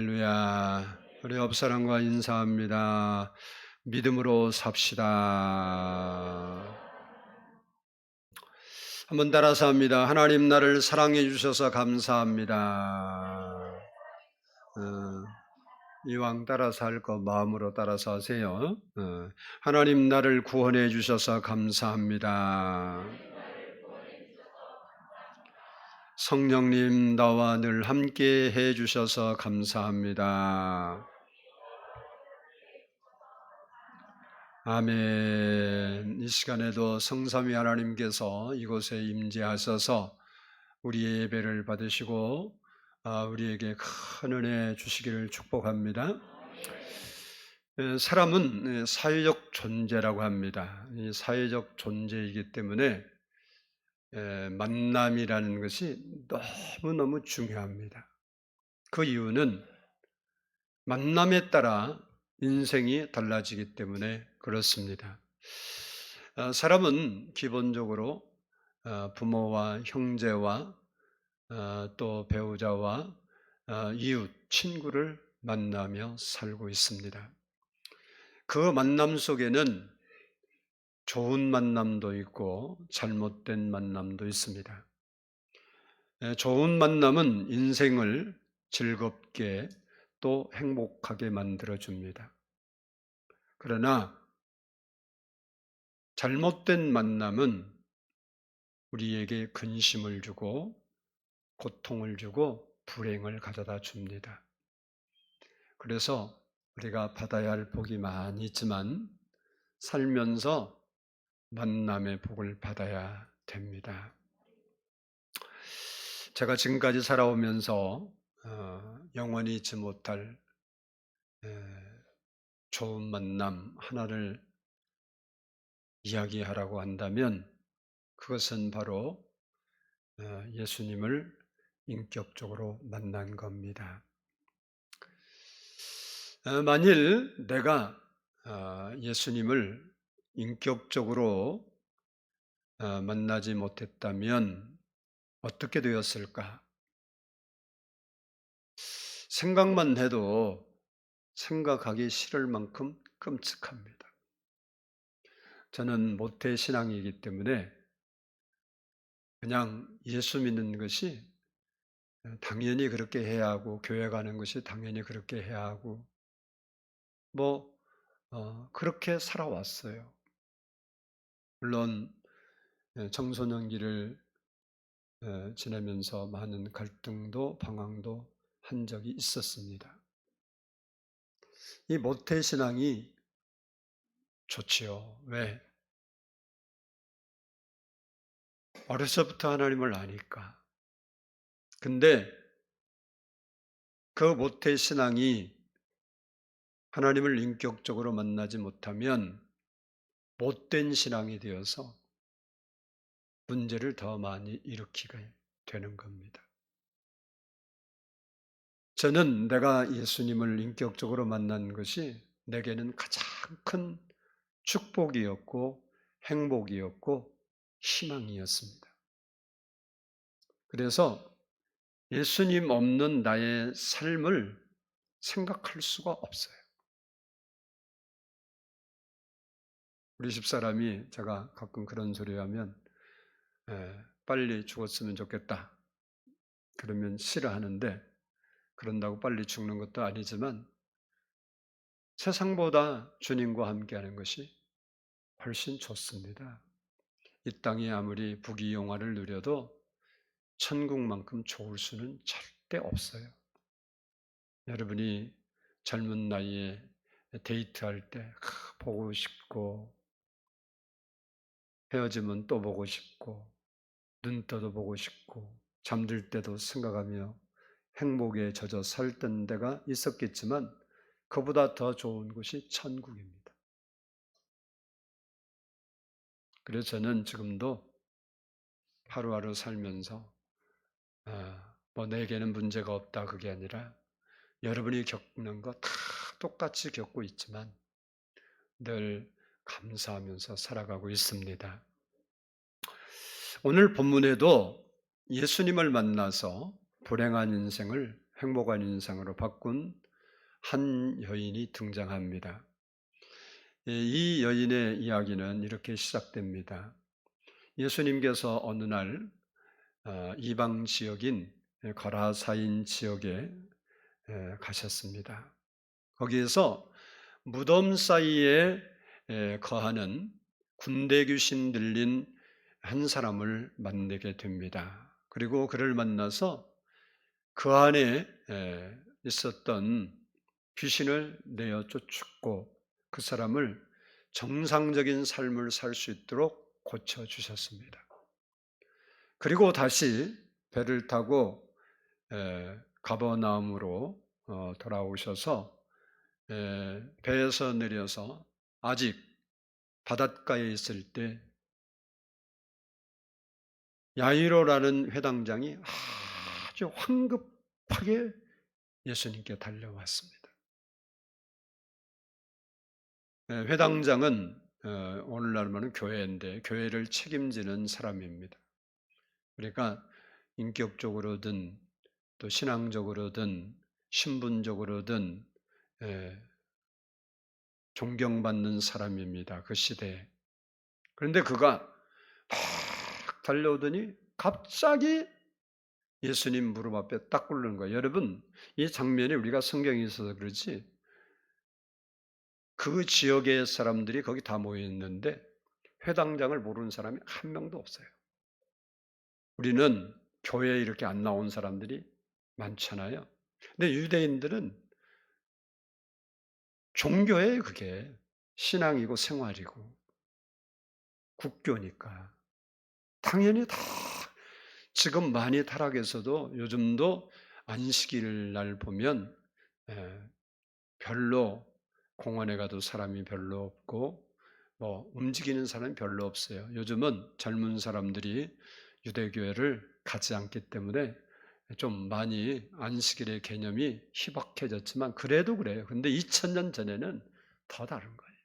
할렐루야. 우리 옆사람과 인사합니다. 믿음으로 삽시다. 한번 따라서 합니다. 하나님 나를 사랑해 주셔서 감사합니다. 이왕 따라서 할 거 마음으로 따라서 하세요. 하나님 나를 구원해 주셔서 감사합니다. 성령님 나와 늘 함께 해 주셔서 감사합니다. 아멘. 이 시간에도 성삼위 하나님께서 이곳에 임재하셔서 우리의 예배를 받으시고 우리에게 큰 은혜 주시기를 축복합니다. 사람은 사회적 존재라고 합니다. 이 사회적 존재이기 때문에 만남이라는 것이 너무너무 중요합니다. 그 이유는 만남에 따라 인생이 달라지기 때문에 그렇습니다. 사람은 기본적으로 부모와 형제와 또 배우자와 이웃, 친구를 만나며 살고 있습니다. 그 만남 속에는 좋은 만남도 있고 잘못된 만남도 있습니다. 좋은 만남은 인생을 즐겁게 또 행복하게 만들어줍니다. 그러나 잘못된 만남은 우리에게 근심을 주고 고통을 주고 불행을 가져다 줍니다. 그래서 우리가 받아야 할 복이 많이 있지만 살면서 만남의 복을 받아야 됩니다. 제가 지금까지 살아오면서 영원히 잊지 못할 좋은 만남 하나를 이야기하라고 한다면 그것은 바로 예수님을 인격적으로 만난 겁니다. 만일 내가 예수님을 인격적으로 만나지 못했다면 어떻게 되었을까? 생각만 해도 생각하기 싫을 만큼 끔찍합니다. 저는 모태 신앙이기 때문에 그냥 예수 믿는 것이 당연히 그렇게 해야 하고 교회 가는 것이 당연히 그렇게 해야 하고 그렇게 살아왔어요. 물론 청소년기를 지내면서 많은 갈등도 방황도 한 적이 있었습니다. 이 모태신앙이 좋지요. 왜? 어려서부터 하나님을 아니까. 근데 그 모태신앙이 하나님을 인격적으로 만나지 못하면 못된 신앙이 되어서 문제를 더 많이 일으키게 되는 겁니다. 저는 내가 예수님을 인격적으로 만난 것이 내게는 가장 큰 축복이었고 행복이었고 희망이었습니다. 그래서 예수님 없는 나의 삶을 생각할 수가 없어요. 우리 집사람이 제가 가끔 그런 소리 하면 빨리 죽었으면 좋겠다. 그러면 싫어하는데 그런다고 빨리 죽는 것도 아니지만 세상보다 주님과 함께하는 것이 훨씬 좋습니다. 이 땅이 아무리 부귀영화를 누려도 천국만큼 좋을 수는 절대 없어요. 여러분이 젊은 나이에 데이트할 때 보고 싶고 헤어지면 또 보고 싶고 눈 떠도 보고 싶고 잠들 때도 생각하며 행복에 젖어 살던 데가 있었겠지만 그보다 더 좋은 곳이 천국입니다. 그래서 저는 지금도 하루하루 살면서 내게는 문제가 없다 그게 아니라 여러분이 겪는 거 다 똑같이 겪고 있지만 늘 감사하면서 살아가고 있습니다. 오늘 본문에도 예수님을 만나서 불행한 인생을 행복한 인상으로 바꾼 한 여인이 등장합니다. 이 여인의 이야기는 이렇게 시작됩니다. 예수님께서 어느 날 이방 지역인 거라사인 지역에 가셨습니다. 거기에서 무덤 사이에 거하는 군대 귀신 들린 한 사람을 만나게 됩니다. 그리고 그를 만나서 그 안에 있었던 귀신을 내어 쫓고 그 사람을 정상적인 삶을 살 수 있도록 고쳐주셨습니다. 그리고 다시 배를 타고 가버나움으로 돌아오셔서 배에서 내려서 아직 바닷가에 있을 때 야이로라는 회당장이 아주 황급하게 예수님께 달려왔습니다. 회당장은 오늘날 말하면 교회인데 교회를 책임지는 사람입니다. 그러니까 인격적으로든 또 신앙적으로든 신분적으로든 존경받는 사람입니다. 그 시대에. 그런데 그가 막 달려오더니 갑자기 예수님 무릎 앞에 딱 꿇는 거예요. 여러분, 이 장면이 우리가 성경에 있어서 그렇지 그 지역의 사람들이 거기 다 모여 있는데 회당장을 모르는 사람이 한 명도 없어요. 우리는 교회에 이렇게 안 나온 사람들이 많잖아요. 근데 유대인들은 종교예요, 그게. 신앙이고 생활이고 국교니까. 당연히 다 지금 많이 타락해서도 요즘도 안식일 날 보면 별로 공원에 가도 사람이 별로 없고 뭐 움직이는 사람이 별로 없어요. 요즘은 젊은 사람들이 유대교회를 가지 않기 때문에 좀 많이 안식일의 개념이 희박해졌지만 그래도 그래요. 근데 2000년 전에는 더 다른 거예요.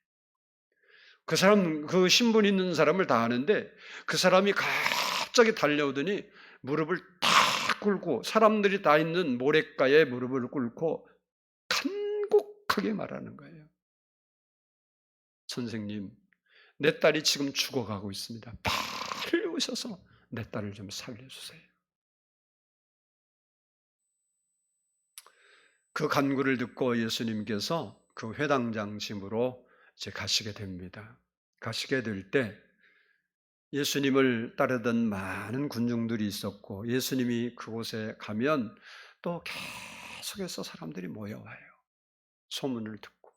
그 사람, 그 신분 있는 사람을 다 아는데 그 사람이 갑자기 달려오더니 무릎을 탁 꿇고 사람들이 다 있는 모래가에 무릎을 꿇고 간곡하게 말하는 거예요. 선생님, 내 딸이 지금 죽어가고 있습니다. 빨리 오셔서 내 딸을 좀 살려주세요. 그 간구를 듣고 예수님께서 그 회당장 집으로 이제 가시게 됩니다. 가시게 될 때 예수님을 따르던 많은 군중들이 있었고 예수님이 그곳에 가면 또 계속해서 사람들이 모여와요. 소문을 듣고.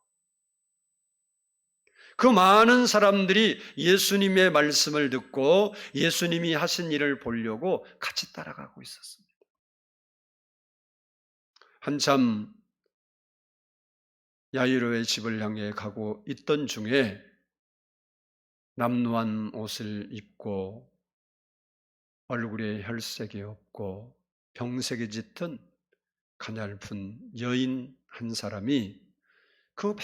그 많은 사람들이 예수님의 말씀을 듣고 예수님이 하신 일을 보려고 같이 따라가고 있었습니다. 한참 야이로의 집을 향해 가고 있던 중에 남루한 옷을 입고 얼굴에 혈색이 없고 병색이 짙은 가냘픈 여인 한 사람이 그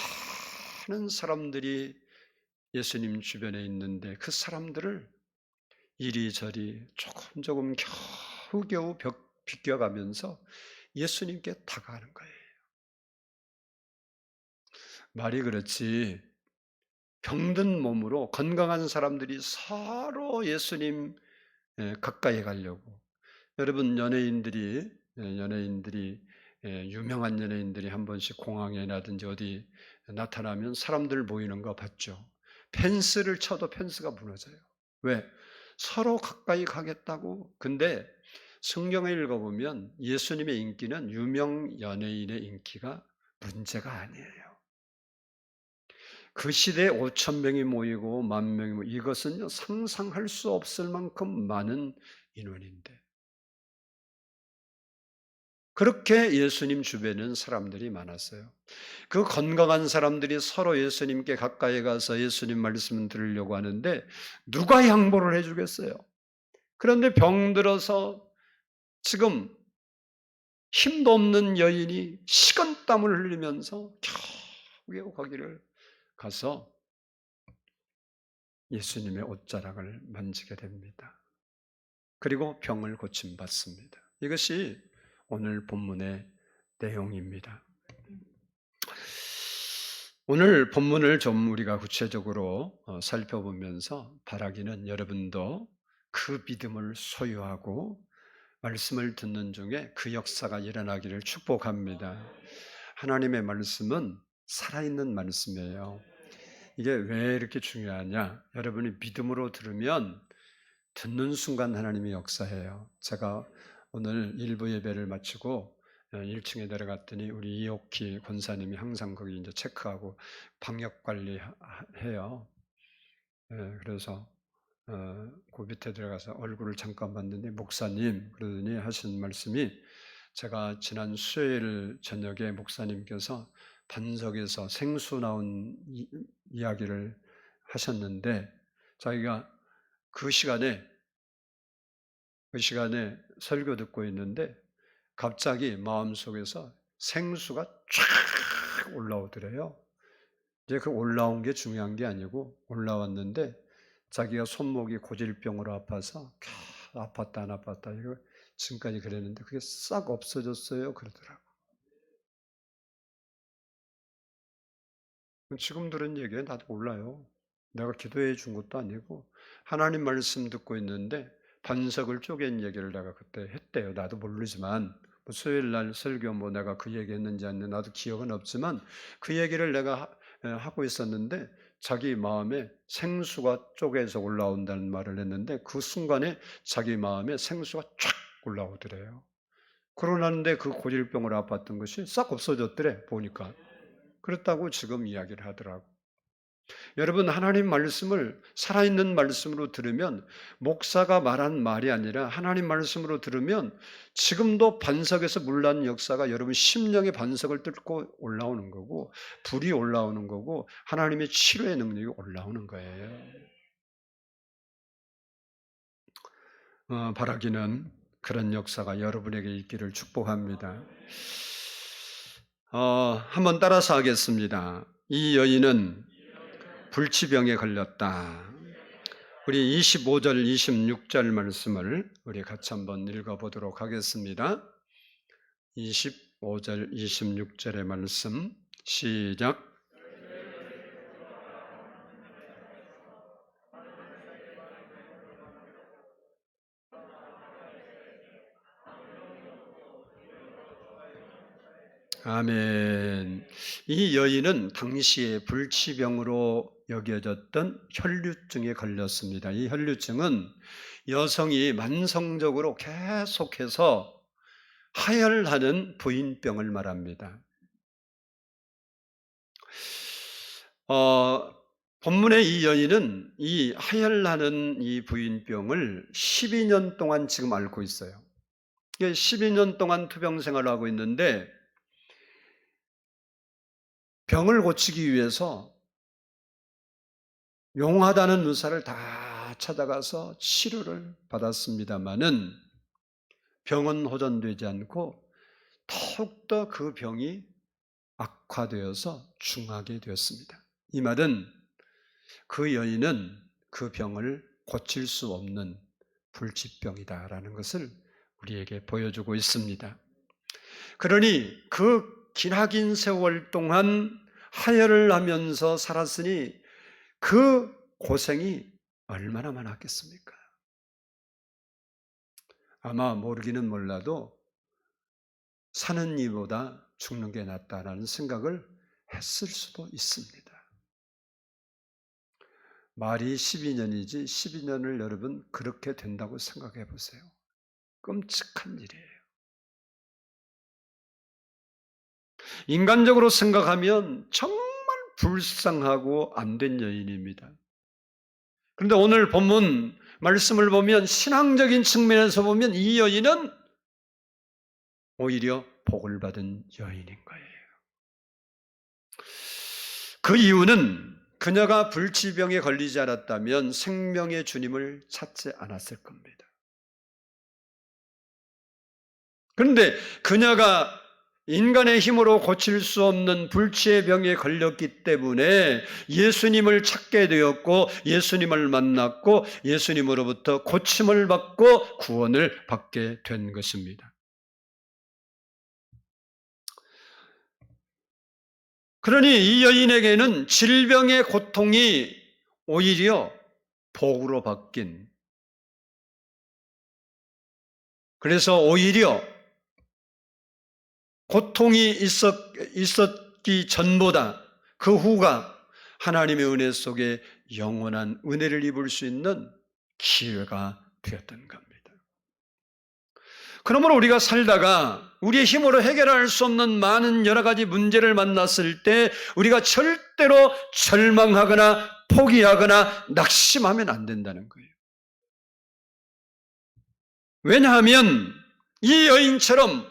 많은 사람들이 예수님 주변에 있는데 그 사람들을 이리저리 조금 겨우겨우 비껴가면서 예수님께 다가가는 거예요. 말이 그렇지 병든 몸으로 건강한 사람들이 서로 예수님 가까이 가려고 여러분 연예인들이 유명한 연예인들이 한 번씩 공항에라든지 어디 나타나면 사람들 모이는 거 봤죠. 펜스를 쳐도 펜스가 무너져요. 왜? 서로 가까이 가겠다고. 근데 성경을 읽어보면 예수님의 인기는 유명 연예인의 인기가 문제가 아니에요. 그 시대에 5,000명이 모이고 10,000명이 모이고 이것은요 상상할 수 없을 만큼 많은 인원인데 그렇게 예수님 주변에는 사람들이 많았어요. 그 건강한 사람들이 서로 예수님께 가까이 가서 예수님 말씀을 들으려고 하는데 누가 양보를 해주겠어요? 그런데 병들어서 지금 힘도 없는 여인이 식은땀을 흘리면서 겨우 거기를 가서 예수님의 옷자락을 만지게 됩니다. 그리고 병을 고침받습니다. 이것이 오늘 본문의 내용입니다. 오늘 본문을 좀 우리가 구체적으로 살펴보면서 바라기는 여러분도 그 믿음을 소유하고 말씀을 듣는 중에 그 역사가 일어나기를 축복합니다. 하나님의 말씀은 살아있는 말씀이에요. 이게 왜 이렇게 중요하냐? 여러분이 믿음으로 들으면 듣는 순간 하나님이 역사해요. 제가 오늘 일부 예배를 마치고 1층에 내려갔더니 우리 이옥희 권사님이 항상 거기 이제 체크하고 방역 관리해요. 그래서 그 밑에 들어가서 얼굴을 잠깐 봤는데 목사님 그러더니 하신 말씀이 제가 지난 수요일 저녁에 목사님께서 반석에서 생수 나온 이야기를 하셨는데 자기가 그 시간에 설교 듣고 있는데 갑자기 마음속에서 생수가 쫙 올라오더래요. 이제 그 올라온 게 중요한 게 아니고 올라왔는데 자기가 손목이 고질병으로 아파서 아팠다 안 아팠다 이거 지금까지 그랬는데 그게 싹 없어졌어요 그러더라고. 지금 들은 얘기에 나도 몰라요. 내가 기도해 준 것도 아니고 하나님 말씀 듣고 있는데 반석을 쪼갠 얘기를 내가 그때 했대요. 나도 모르지만 수요일 날 설교 내가 그 얘기 했는지 안 했는지 나도 기억은 없지만 그 얘기를 내가 하고 있었는데 자기 마음에 생수가 쪼개서 올라온다는 말을 했는데 그 순간에 자기 마음에 생수가 쫙 올라오더래요. 그러고 나는데 그 고질병으로 아팠던 것이 싹 없어졌더래 보니까. 그렇다고 지금 이야기를 하더라고. 여러분 하나님 말씀을 살아있는 말씀으로 들으면 목사가 말한 말이 아니라 하나님 말씀으로 들으면 지금도 반석에서 물난 역사가 여러분 심령의 반석을 뚫고 올라오는 거고 불이 올라오는 거고 하나님의 치료의 능력이 올라오는 거예요. 바라기는 그런 역사가 여러분에게 있기를 축복합니다. 한번 따라서 하겠습니다. 이 여인은 불치병에 걸렸다. 우리 25절, 26절 말씀을 우리 같이 한번 읽어보도록 하겠습니다. 25절, 26절의 말씀 시작. 아멘. 이 여인은 당시에 불치병으로 여겨졌던 혈류증에 걸렸습니다. 이 혈류증은 여성이 만성적으로 계속해서 하혈하는 부인병을 말합니다. 본문의 이 여인은 이 하혈하는 이 부인병을 12년 동안 지금 앓고 있어요. 12년 동안 투병 생활을 하고 있는데 병을 고치기 위해서 용하다는 의사를 다 찾아가서 치료를 받았습니다마는 병은 호전되지 않고 더욱더 그 병이 악화되어서 중하게 되었습니다. 이 말은 그 여인은 그 병을 고칠 수 없는 불치병이다라는 것을 우리에게 보여주고 있습니다. 그러니 그 기나긴 세월 동안 하혈을 하면서 살았으니 그 고생이 얼마나 많았겠습니까? 아마 모르기는 몰라도 사는 이보다 죽는 게 낫다라는 생각을 했을 수도 있습니다. 말이 12년이지 12년을 여러분 그렇게 된다고 생각해 보세요. 끔찍한 일이에요. 인간적으로 생각하면 정말 불쌍하고 안 된 여인입니다. 그런데 오늘 본문 말씀을 보면 신앙적인 측면에서 보면 이 여인은 오히려 복을 받은 여인인 거예요. 그 이유는 그녀가 불치병에 걸리지 않았다면 생명의 주님을 찾지 않았을 겁니다. 그런데 그녀가 인간의 힘으로 고칠 수 없는 불치의 병에 걸렸기 때문에 예수님을 찾게 되었고 예수님을 만났고 예수님으로부터 고침을 받고 구원을 받게 된 것입니다. 그러니 이 여인에게는 질병의 고통이 오히려 복으로 바뀐, 그래서 오히려 고통이 있었기 전보다 그 후가 하나님의 은혜 속에 영원한 은혜를 입을 수 있는 기회가 되었던 겁니다. 그러므로 우리가 살다가 우리의 힘으로 해결할 수 없는 많은 여러 가지 문제를 만났을 때 우리가 절대로 절망하거나 포기하거나 낙심하면 안 된다는 거예요. 왜냐하면 이 여인처럼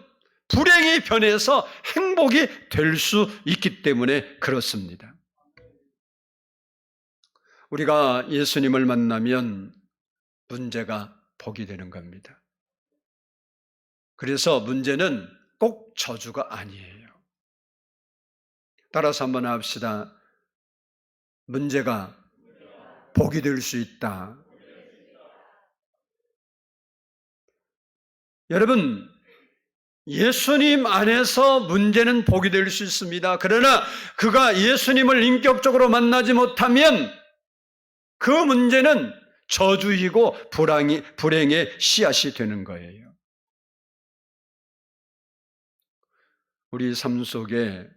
불행이 변해서 행복이 될 수 있기 때문에 그렇습니다. 우리가 예수님을 만나면 문제가 복이 되는 겁니다. 그래서 문제는 꼭 저주가 아니에요. 따라서 한번 합시다. 문제가 복이 될 수 있다. 여러분, 예수님 안에서 문제는 복이 될 수 있습니다. 그러나 그가 예수님을 인격적으로 만나지 못하면 그 문제는 저주이고 불행의 씨앗이 되는 거예요. 우리 삶 속에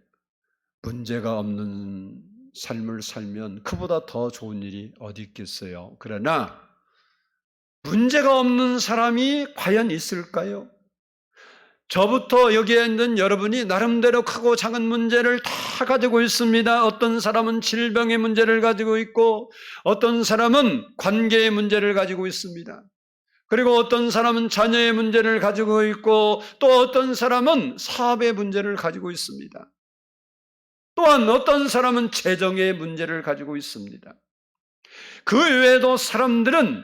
문제가 없는 삶을 살면 그보다 더 좋은 일이 어디 있겠어요? 그러나 문제가 없는 사람이 과연 있을까요? 저부터 여기에 있는 여러분이 나름대로 크고 작은 문제를 다 가지고 있습니다. 어떤 사람은 질병의 문제를 가지고 있고 어떤 사람은 관계의 문제를 가지고 있습니다. 그리고 어떤 사람은 자녀의 문제를 가지고 있고 또 어떤 사람은 사업의 문제를 가지고 있습니다. 또한 어떤 사람은 재정의 문제를 가지고 있습니다. 그 외에도 사람들은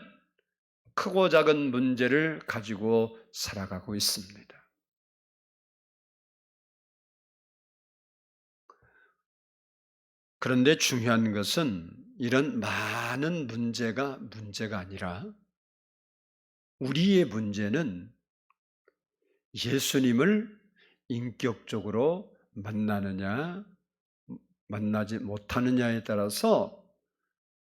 크고 작은 문제를 가지고 살아가고 있습니다. 그런데 중요한 것은 이런 많은 문제가 문제가 아니라 우리의 문제는 예수님을 인격적으로 만나느냐 만나지 못하느냐에 따라서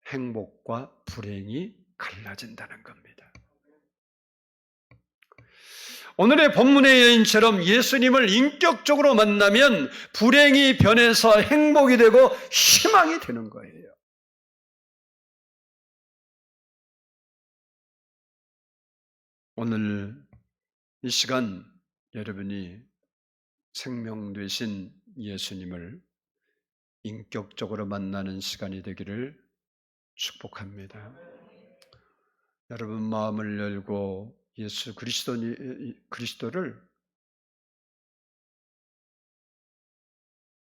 행복과 불행이 갈라진다는 겁니다. 오늘의 본문의 여인처럼 예수님을 인격적으로 만나면 불행이 변해서 행복이 되고 희망이 되는 거예요. 오늘 이 시간 여러분이 생명 되신 예수님을 인격적으로 만나는 시간이 되기를 축복합니다. 여러분 마음을 열고 예수 그리스도를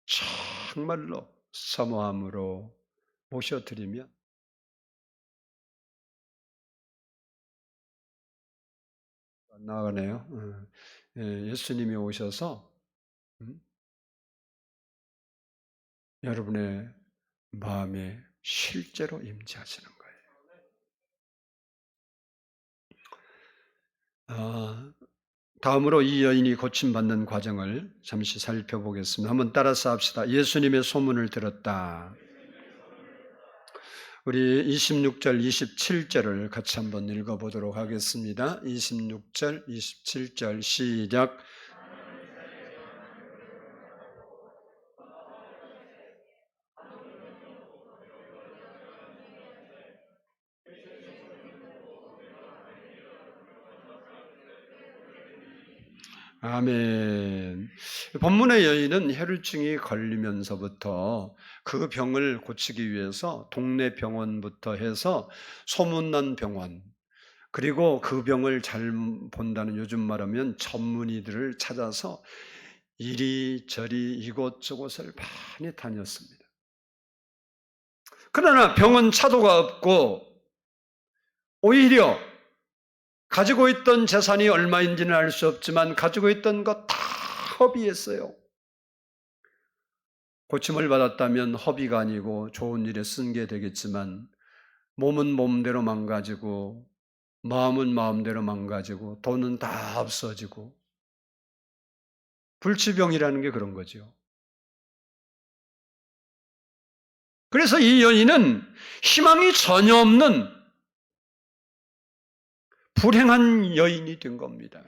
정말로 사모함으로 모셔드리면 나가네요. 예수님이 오셔서 여러분의 마음에 실제로 임재하시는 거예요. 다음으로 이 여인이 고침받는 과정을 잠시 살펴보겠습니다. 한번 따라서 합시다. 예수님의 소문을 들었다. 우리 26절, 27절을 같이 한번 읽어보도록 하겠습니다. 26절, 27절 시작. 아멘. 본문의 여인은 혈루증이 걸리면서부터 그 병을 고치기 위해서 동네 병원부터 해서 소문난 병원, 그리고 그 병을 잘 본다는 요즘 말하면 전문의들을 찾아서 이리저리 이곳저곳을 많이 다녔습니다. 그러나 병은 차도가 없고 오히려 가지고 있던 재산이 얼마인지는 알 수 없지만 가지고 있던 것 다 허비했어요. 고침을 받았다면 허비가 아니고 좋은 일에 쓴 게 되겠지만 몸은 몸대로 망가지고 마음은 마음대로 망가지고 돈은 다 없어지고 불치병이라는 게 그런 거죠. 그래서 이 여인은 희망이 전혀 없는 불행한 여인이 된 겁니다.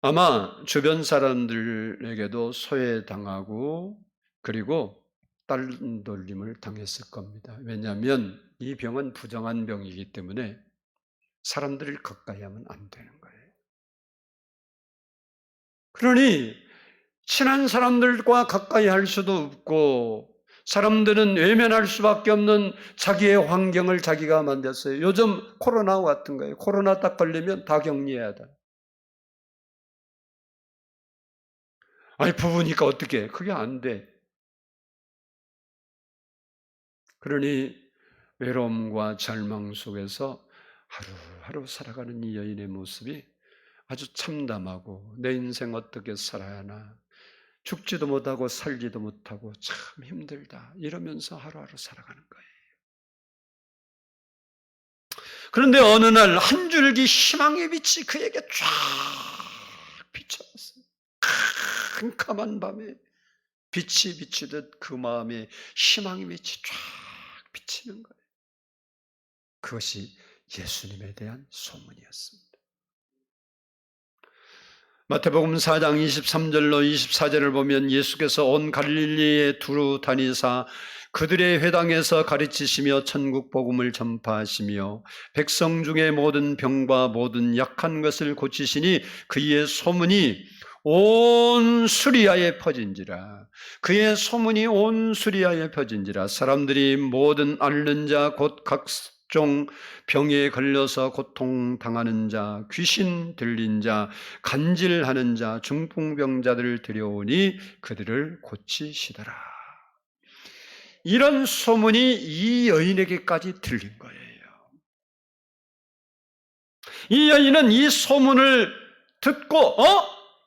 아마 주변 사람들에게도 소외당하고 그리고 딸 돌림을 당했을 겁니다. 왜냐하면 이 병은 부정한 병이기 때문에 사람들을 가까이 하면 안 되는 거예요. 그러니 친한 사람들과 가까이 할 수도 없고 사람들은 외면할 수밖에 없는 자기의 환경을 자기가 만들었어요. 요즘 코로나 같은 거예요. 코로나 딱 걸리면 다 격리해야 돼. 아니 부부니까 어떻게 해? 그게 안 돼. 그러니 외로움과 절망 속에서 하루하루 살아가는 이 여인의 모습이 아주 참담하고 내 인생 어떻게 살아야 하나 죽지도 못하고 살지도 못하고 참 힘들다 이러면서 하루하루 살아가는 거예요. 그런데 어느 날 한 줄기 희망의 빛이 그에게 쫙 비춰왔어요. 캄캄한 밤에 빛이 비치듯 그 마음에 희망의 빛이 쫙 비치는 거예요. 그것이 예수님에 대한 소문이었습니다. 마태복음 4장 23절로 24절을 보면 예수께서 온 갈릴리에 두루 다니사 그들의 회당에서 가르치시며 천국 복음을 전파하시며 백성 중에 모든 병과 모든 약한 것을 고치시니 그의 소문이 온 수리아에 퍼진지라. 그의 소문이 온 수리아에 퍼진지라. 사람들이 모든 앓는 자 곧 각종 병에 걸려서 고통당하는 자, 귀신 들린 자, 간질하는 자, 중풍병자들을 들여오니 그들을 고치시더라. 이런 소문이 이 여인에게까지 들린 거예요. 이 여인은 이 소문을 듣고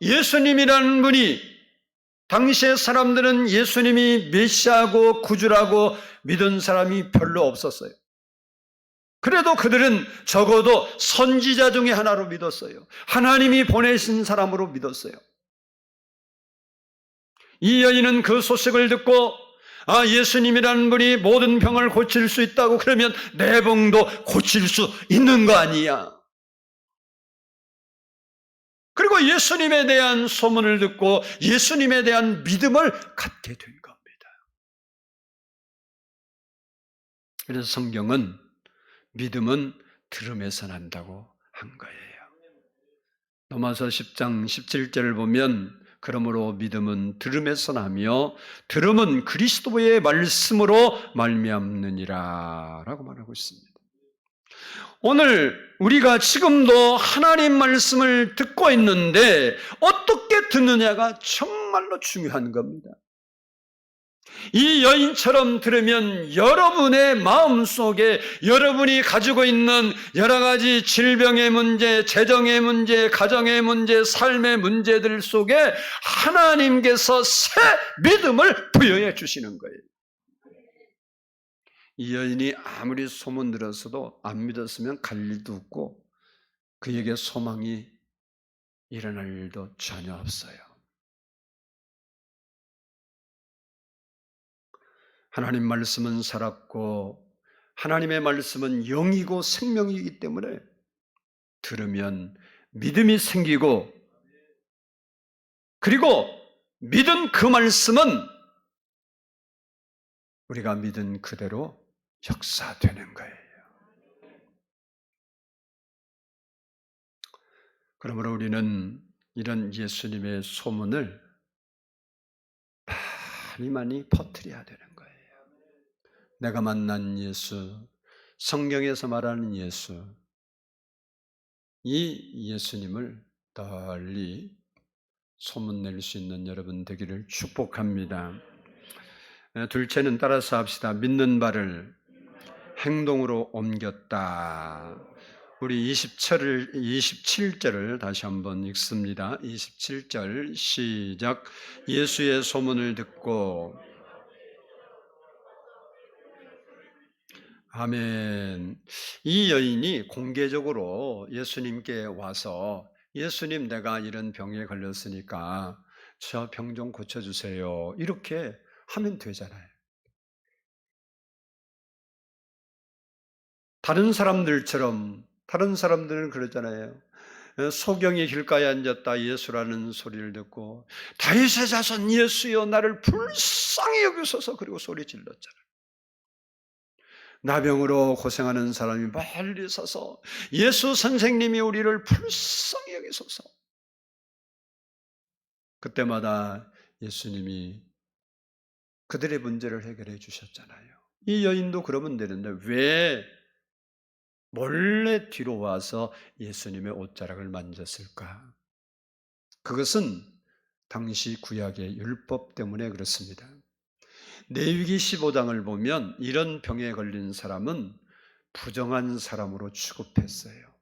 예수님이라는 분이 당시의 사람들은 예수님이 메시아고 구주라고 믿은 사람이 별로 없었어요. 그래도 그들은 적어도 선지자 중에 하나로 믿었어요. 하나님이 보내신 사람으로 믿었어요. 이 여인은 그 소식을 듣고 예수님이라는 분이 모든 병을 고칠 수 있다고 그러면 내 병도 고칠 수 있는 거 아니야. 그리고 예수님에 대한 소문을 듣고 예수님에 대한 믿음을 갖게 된 겁니다. 그래서 성경은 믿음은 들음에서 난다고 한 거예요. 로마서 10장 17절을 보면 그러므로 믿음은 들음에서 나며 들음은 그리스도의 말씀으로 말미암느니라 라고 말하고 있습니다. 오늘 우리가 지금도 하나님 말씀을 듣고 있는데 어떻게 듣느냐가 정말로 중요한 겁니다. 이 여인처럼 들으면 여러분의 마음속에 여러분이 가지고 있는 여러 가지 질병의 문제, 재정의 문제, 가정의 문제, 삶의 문제들 속에 하나님께서 새 믿음을 부여해 주시는 거예요. 이 여인이 아무리 소문 들었어도 안 믿었으면 갈 일도 없고 그에게 소망이 일어날 일도 전혀 없어요. 하나님 말씀은 살았고 하나님의 말씀은 영이고 생명이기 때문에 들으면 믿음이 생기고 그리고 믿은 그 말씀은 우리가 믿은 그대로 역사되는 거예요. 그러므로 우리는 이런 예수님의 소문을 많이 퍼뜨려야 되는 거예요. 내가 만난 예수, 성경에서 말하는 예수, 이 예수님을 널리 소문낼 수 있는 여러분 되기를 축복합니다. 둘째는 따라서 합시다. 믿는 바를 행동으로 옮겼다. 우리 27절을 다시 한번 읽습니다. 27절 시작. 예수의 소문을 듣고 아멘. 이 여인이 공개적으로 예수님께 와서 예수님 내가 이런 병에 걸렸으니까 저 병 좀 고쳐주세요. 이렇게 하면 되잖아요. 다른 사람들은 그러잖아요. 소경이 길가에 앉았다 예수라는 소리를 듣고 다윗의 자손 예수여 나를 불쌍히 여기소서 그리고 소리 질렀잖아요. 나병으로 고생하는 사람이 멀리 서서 예수 선생님이 우리를 불쌍히 여기소서. 그때마다 예수님이 그들의 문제를 해결해 주셨잖아요. 이 여인도 그러면 되는데 왜 몰래 뒤로 와서 예수님의 옷자락을 만졌을까? 그것은 당시 구약의 율법 때문에 그렇습니다. 레위기 15장을 보면 이런 병에 걸린 사람은 부정한 사람으로 취급했어요.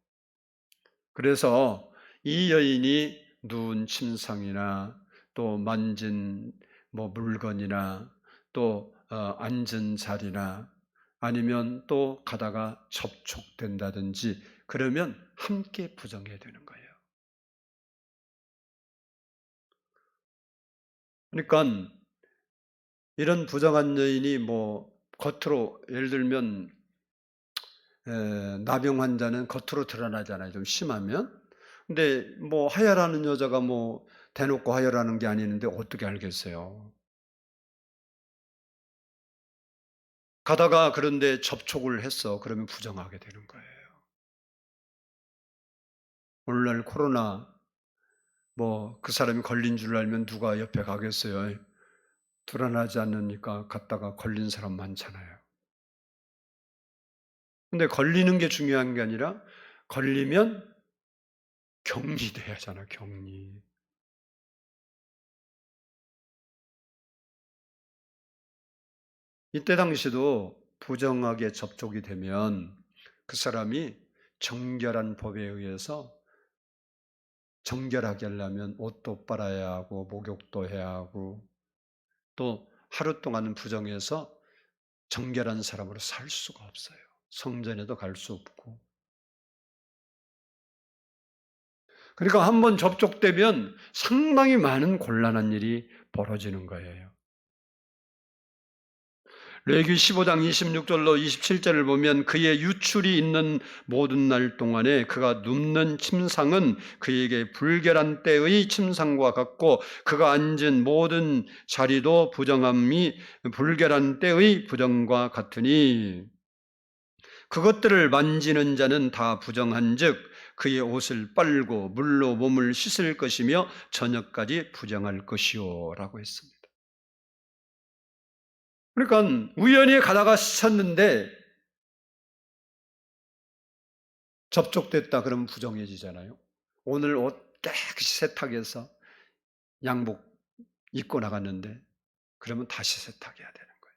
그래서 이 여인이 누운 침상이나 또 만진 물건이나 또 앉은 자리나 아니면 또 가다가 접촉된다든지 그러면 함께 부정해야 되는 거예요. 그러니까 이런 부정한 여인이 겉으로 예를 들면 나병 환자는 겉으로 드러나잖아요. 좀 심하면. 근데 하혈하는 여자가 대놓고 하혈하는 게 아니는데 어떻게 알겠어요? 가다가 그런데 접촉을 했어. 그러면 부정하게 되는 거예요. 오늘날 코로나 그 사람이 걸린 줄 알면 누가 옆에 가겠어요? 드러나지 않으니까 갔다가 걸린 사람 많잖아요. 근데 걸리는 게 중요한 게 아니라 걸리면 격리돼야 하잖아, 격리. 이때 당시도 부정하게 접촉이 되면 그 사람이 정결한 법에 의해서 정결하게 하려면 옷도 빨아야 하고 목욕도 해야 하고 또 하루 동안 부정해서 정결한 사람으로 살 수가 없어요. 성전에도 갈 수 없고. 그러니까 한번 접촉되면 상당히 많은 곤란한 일이 벌어지는 거예요. 레위기 15장 26절로 27절을 보면 그의 유출이 있는 모든 날 동안에 그가 눕는 침상은 그에게 불결한 때의 침상과 같고 그가 앉은 모든 자리도 부정함이 불결한 때의 부정과 같으니 그것들을 만지는 자는 다 부정한즉 그의 옷을 빨고 물로 몸을 씻을 것이며 저녁까지 부정할 것이요라고 했습니다. 그러니까 우연히 가다가 씻었는데 접촉됐다 그러면 부정해지잖아요. 오늘 옷 깨끗이 세탁해서 양복 입고 나갔는데 그러면 다시 세탁해야 되는 거예요.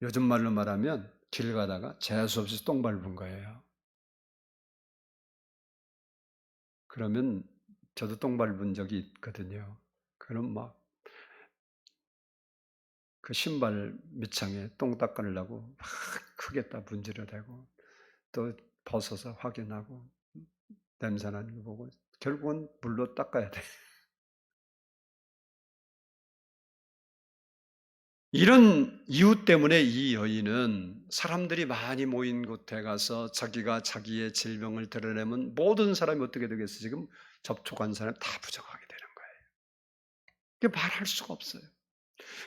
요즘 말로 말하면 길 가다가 재수 없이 똥 밟은 거예요. 그러면 저도 똥 밟은 적이 있거든요. 그럼 그 신발 밑창에 똥 닦으려고 막 크게 딱 문지르대고 또 벗어서 확인하고 냄새 나는 거 보고 결국은 물로 닦아야 돼. 이런 이유 때문에 이 여인은 사람들이 많이 모인 곳에 가서 자기가 자기의 질병을 드러내면 모든 사람이 어떻게 되겠어요? 지금 접촉한 사람 다 부정하게 되는 거예요. 이게 말할 수가 없어요.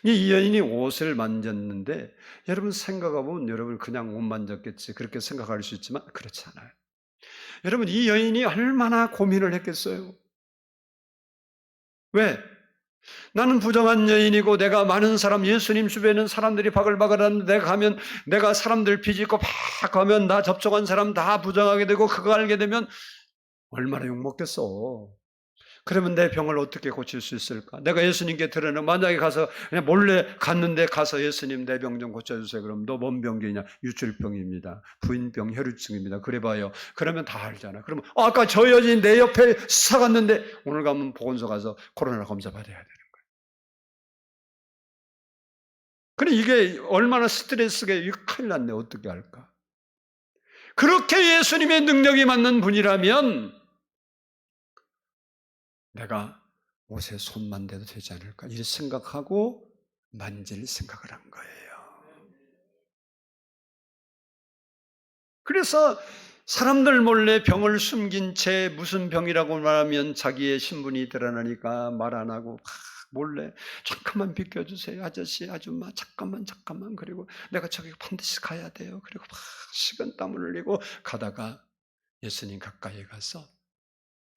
이 여인이 옷을 만졌는데 여러분 생각해보면 여러분 그냥 옷 만졌겠지 그렇게 생각할 수 있지만 그렇지 않아요. 여러분 이 여인이 얼마나 고민을 했겠어요? 왜? 나는 부정한 여인이고 내가 많은 사람 예수님 주변에는 사람들이 바글바글한데 내가 가면 내가 사람들 비집고 막 가면 나 접촉한 사람 다 부정하게 되고 그거 알게 되면 얼마나 욕먹겠어. 그러면 내 병을 어떻게 고칠 수 있을까? 내가 예수님께 드러내 만약에 가서 그냥 몰래 갔는데 가서 예수님 내 병 좀 고쳐주세요. 그럼 너 뭔 병이냐? 유출병입니다. 부인병 혈루증입니다. 그래봐요. 그러면 다 알잖아. 그러면 아까 저 여인 내 옆에 사갔는데 오늘 가면 보건소 가서 코로나 검사 받아야 되는 거예요. 그래 이게 얼마나 스트레스가 큰일 났네. 어떻게 할까? 그렇게 예수님의 능력이 맞는 분이라면 내가 옷에 손만 대도 되지 않을까 이렇게 생각하고 만질 생각을 한 거예요. 그래서 사람들 몰래 병을 숨긴 채 무슨 병이라고 말하면 자기의 신분이 드러나니까 말 안 하고 막 몰래 잠깐만 비켜주세요. 아저씨, 아줌마, 잠깐만. 그리고 내가 저기 반드시 가야 돼요. 그리고 막 식은땀을 흘리고 가다가 예수님 가까이 가서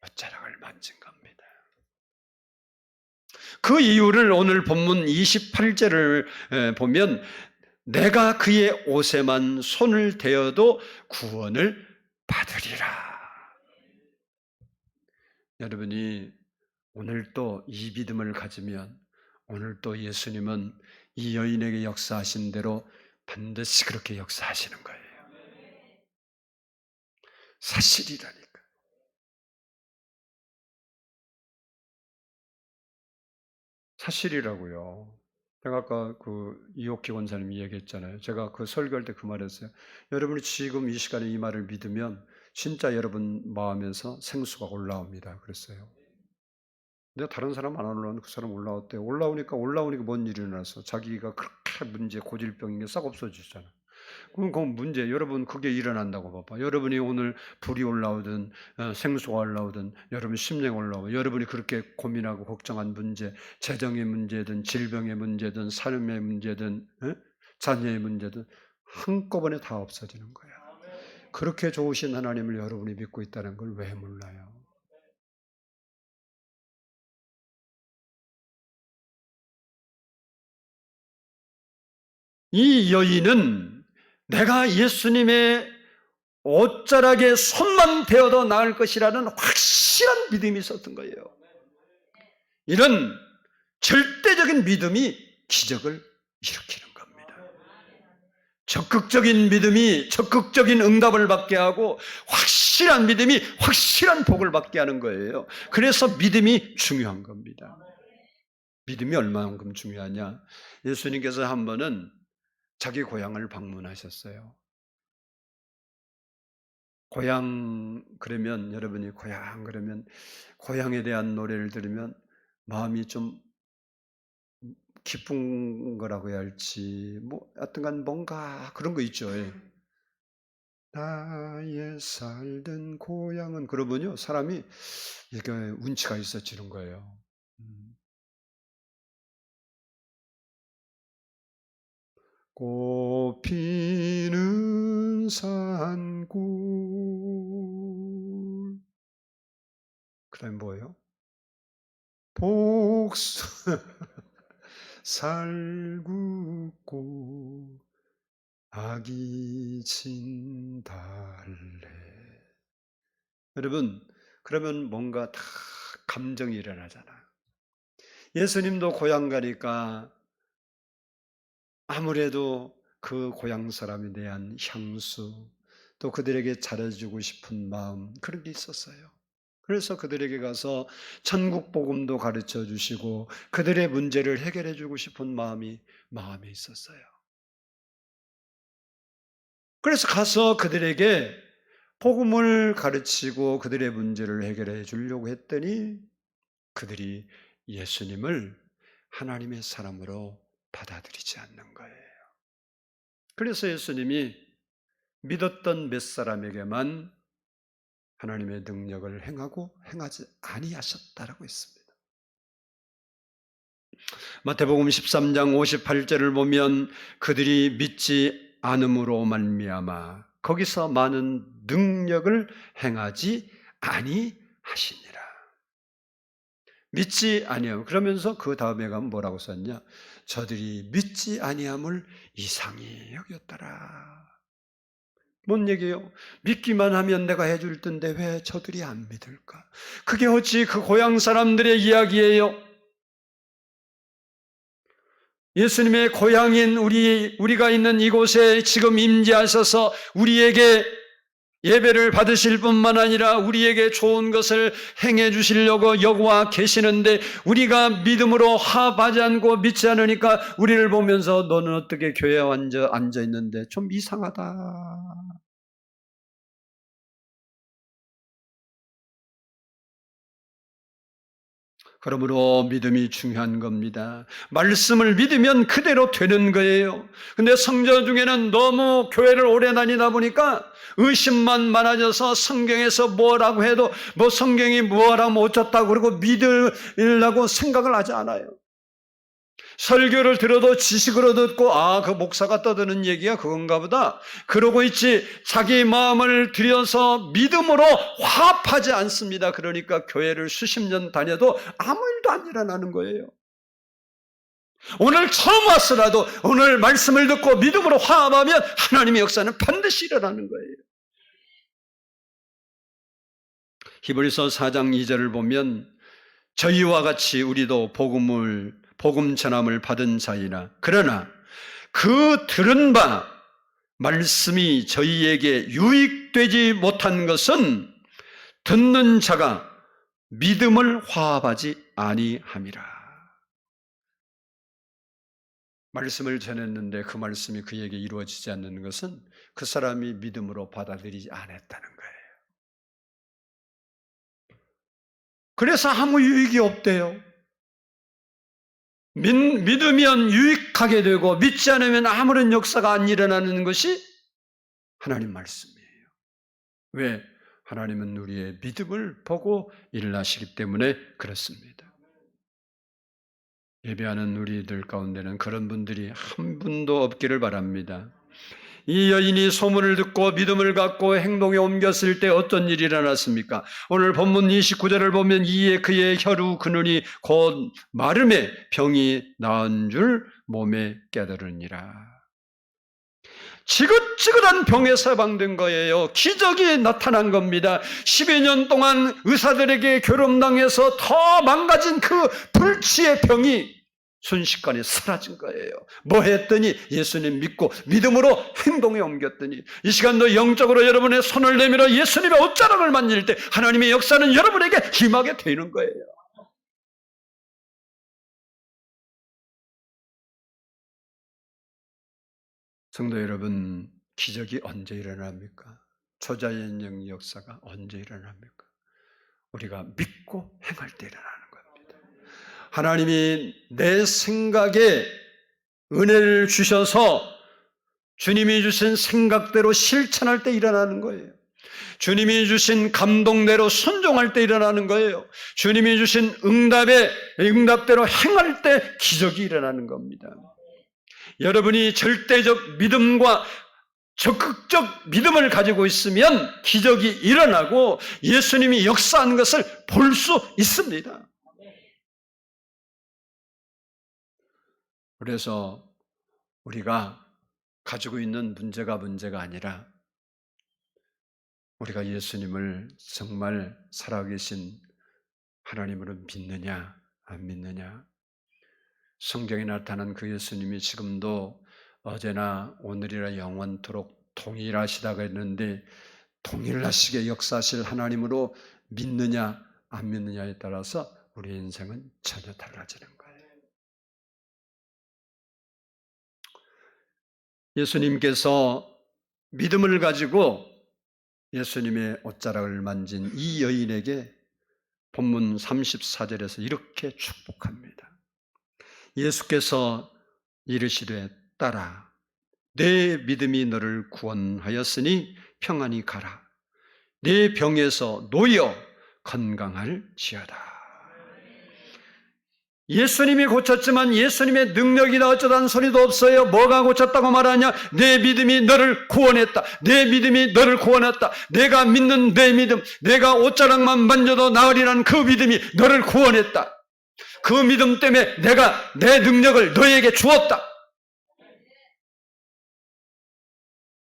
똓자락을 만진 겁니다. 그 이유를 오늘 본문 28절을 보면 내가 그의 옷에만 손을 대어도 구원을 받으리라. 여러분이 오늘 또 이 믿음을 가지면 오늘 또 예수님은 이 여인에게 역사하신 대로 반드시 그렇게 역사하시는 거예요. 사실이라니까. 사실이라고요. 제가 아까 그 이옥기 원사님이 얘기했잖아요. 제가 그 설교할 때 그 말했어요. 여러분이 지금 이 시간에 이 말을 믿으면 진짜 여러분 마음에서 생수가 올라옵니다. 그랬어요. 근데 다른 사람 안 올라오는데 그 사람 올라왔대요. 올라오니까 뭔 일이 일어났어. 자기가 그렇게 문제 고질병인 게 싹 없어지잖아. 그럼 그 문제 여러분 그게 일어난다고 봐봐. 여러분이 오늘 불이 올라오든 생수가 올라오든 여러분 심령 올라오고 여러분이 그렇게 고민하고 걱정한 문제, 재정의 문제든 질병의 문제든 삶의 문제든 자녀의 문제든 한꺼번에 다 없어지는 거야. 그렇게 좋으신 하나님을 여러분이 믿고 있다는 걸 왜 몰라요? 이 여인은 내가 예수님의 옷자락에 손만 대어도 나을 것이라는 확실한 믿음이 있었던 거예요. 이런 절대적인 믿음이 기적을 일으키는 겁니다. 적극적인 믿음이 적극적인 응답을 받게 하고 확실한 믿음이 확실한 복을 받게 하는 거예요. 그래서 믿음이 중요한 겁니다. 믿음이 얼마만큼 중요하냐? 예수님께서 한 번은 자기 고향을 방문하셨어요. 고향 그러면 여러분이 고향 그러면 고향에 대한 노래를 들으면 마음이 좀 기쁜 거라고 해야 할지 뭐 하여튼간 뭔가 그런 거 있죠. 예. 나의 살던 고향은 그러면요 사람이 이게 운치가 있어지는 거예요. 음. 꽃피는 산골 그다음에 뭐예요? 복수 살구꽃 아기 진달래 여러분 그러면 뭔가 다 감정이 일어나잖아요. 예수님도 고향 가니까 아무래도 그 고향 사람에 대한 향수 또 그들에게 잘해주고 싶은 마음 그런 게 있었어요. 그래서 그들에게 가서 천국 복음도 가르쳐 주시고 그들의 문제를 해결해 주고 싶은 마음에 있었어요. 그래서 가서 그들에게 복음을 가르치고 그들의 문제를 해결해 주려고 했더니 그들이 예수님을 하나님의 사람으로 받아들이지 않는 거예요. 그래서 예수님이 믿었던 몇 사람에게만 하나님의 능력을 행하고 행하지 아니하셨다라고 했습니다. 마태복음 13장 58절을 보면 그들이 믿지 않음으로 말미암아 거기서 많은 능력을 행하지 아니하시니라. 믿지 아니함. 그러면서 그 다음에 가면 뭐라고 썼냐? 저들이 믿지 아니함을 이상히 여겼더라. 뭔 얘기예요? 믿기만 하면 내가 해줄 텐데 왜 저들이 안 믿을까? 그게 어찌 그 고향 사람들의 이야기예요? 예수님의 고향인 우리가 있는 이곳에 지금 임재하셔서 우리에게 예배를 받으실 뿐만 아니라 우리에게 좋은 것을 행해 주시려고 여기와 계시는데 우리가 믿음으로 합하지 않고 믿지 않으니까 우리를 보면서 너는 어떻게 교회에 앉아 있는데 좀 이상하다. 그러므로 믿음이 중요한 겁니다. 말씀을 믿으면 그대로 되는 거예요. 근데 성전 중에는 너무 교회를 오래 다니다 보니까 의심만 많아져서 성경에서 뭐라고 해도 뭐 성경이 뭐라고 어쩌다고 그러고 믿으려고 생각을 하지 않아요. 설교를 들어도 지식으로 듣고 그 목사가 떠드는 얘기가 그건가 보다 그러고 있지 자기 마음을 들여서 믿음으로 화합하지 않습니다. 그러니까 교회를 수십 년 다녀도 아무 일도 안 일어나는 거예요. 오늘 처음 왔으라도 오늘 말씀을 듣고 믿음으로 화합하면 하나님의 역사는 반드시 일어나는 거예요. 히브리서 4장 2절을 보면 저희와 같이 우리도 복음 전함을 받은 자이나 그러나 그 들은 바 말씀이 저희에게 유익되지 못한 것은 듣는 자가 믿음을 화합하지 아니함이라. 말씀을 전했는데 그 말씀이 그에게 이루어지지 않는 것은 그 사람이 믿음으로 받아들이지 않았다는 거예요. 그래서 아무 유익이 없대요. 믿으면 유익하게 되고 믿지 않으면 아무런 역사가 안 일어나는 것이 하나님 말씀이에요. 왜? 하나님은 우리의 믿음을 보고 일하시기 때문에 그렇습니다. 예배하는 우리들 가운데는 그런 분들이 한 분도 없기를 바랍니다. 이 여인이 소문을 듣고 믿음을 갖고 행동에 옮겼을 때 어떤 일이 일어났습니까? 오늘 본문 29절을 보면 이에 그의 혈루 근원이 곧 마름에 병이 나은 줄 몸에 깨달으니라. 지긋지긋한 병에서 해방된 거예요. 기적이 나타난 겁니다. 10여 년 동안 의사들에게 괴롭당해서 더 망가진 그 불치의 병이 순식간에 사라진 거예요. 뭐 했더니 예수님 믿고 믿음으로 행동에 옮겼더니 이 시간도 영적으로 여러분의 손을 내밀어 예수님의 옷자락을 만질 때 하나님의 역사는 여러분에게 임하게 되는 거예요. 성도 여러분, 기적이 언제 일어납니까? 초자연적 역사가 언제 일어납니까? 우리가 믿고 행할 때 일어나는 겁니다. 하나님이 내 생각에 은혜를 주셔서 주님이 주신 생각대로 실천할 때 일어나는 거예요. 주님이 주신 감동대로 순종할 때 일어나는 거예요. 주님이 주신 응답대로 행할 때 기적이 일어나는 겁니다. 여러분이 절대적 믿음과 적극적 믿음을 가지고 있으면 기적이 일어나고 예수님이 역사한 것을 볼 수 있습니다. 그래서 우리가 가지고 있는 문제가 아니라 우리가 예수님을 정말 살아계신 하나님으로 믿느냐 안 믿느냐. 성경에 나타난 그 예수님이 지금도 어제나 오늘이라 영원토록 동일하시다고 했는데 동일하시게 역사하실 하나님으로 믿느냐 안 믿느냐에 따라서 우리 인생은 전혀 달라지는 거예요. 예수님께서 믿음을 가지고 예수님의 옷자락을 만진 이 여인에게 본문 34절에서 이렇게 축복합니다. 예수께서 이르시되 딸아 내 믿음이 너를 구원하였으니 평안히 가라. 내 병에서 놓여 건강할지어다. 예수님이 고쳤지만 예수님의 능력이다 어쩌다는 소리도 없어요. 뭐가 고쳤다고 말하냐? 내 믿음이 너를 구원했다. 내 믿음이 너를 구원했다. 내가 믿는 내 믿음, 내가 옷자락만 만져도 나으리라는 그 믿음이 너를 구원했다. 그 믿음 때문에 내가 내 능력을 너에게 주었다.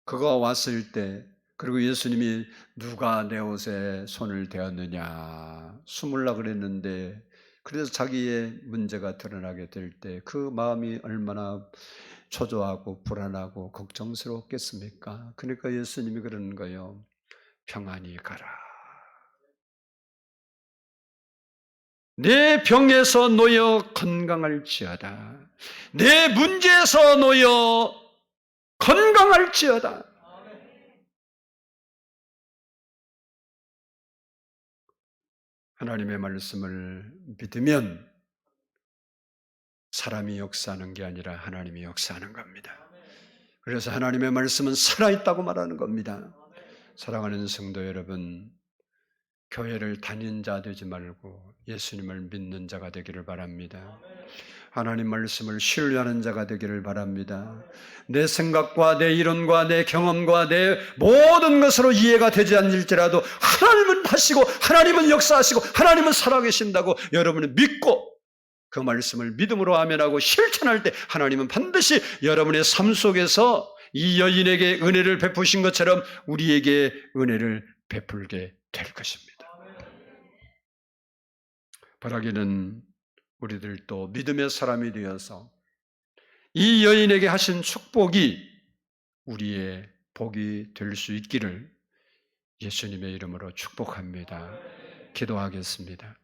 그가 왔을 때 그리고 예수님이 누가 내 옷에 손을 대었느냐 숨으려고 그랬는데 그래서 자기의 문제가 드러나게 될 때 그 마음이 얼마나 초조하고 불안하고 걱정스러웠겠습니까? 그러니까 예수님이 그러는 거예요. 평안히 가라. 내 병에서 놓여 건강할지어다. 내 문제에서 놓여 건강할지어다. 하나님의 말씀을 믿으면 사람이 역사하는 게 아니라 하나님이 역사하는 겁니다. 그래서 하나님의 말씀은 살아있다고 말하는 겁니다. 사랑하는 성도 여러분, 교회를 다니는 자 되지 말고 예수님을 믿는 자가 되기를 바랍니다. 하나님 말씀을 신뢰하는 자가 되기를 바랍니다. 내 생각과 내 이론과 내 경험과 내 모든 것으로 이해가 되지 않을지라도 하나님은 하시고 하나님은 역사하시고 하나님은 살아계신다고 여러분이 믿고 그 말씀을 믿음으로 아멘하고 실천할 때 하나님은 반드시 여러분의 삶 속에서 이 여인에게 은혜를 베푸신 것처럼 우리에게 은혜를 베풀게 될 것입니다. 바라기는 우리들도 믿음의 사람이 되어서 이 여인에게 하신 축복이 우리의 복이 될 수 있기를 예수님의 이름으로 축복합니다. 기도하겠습니다.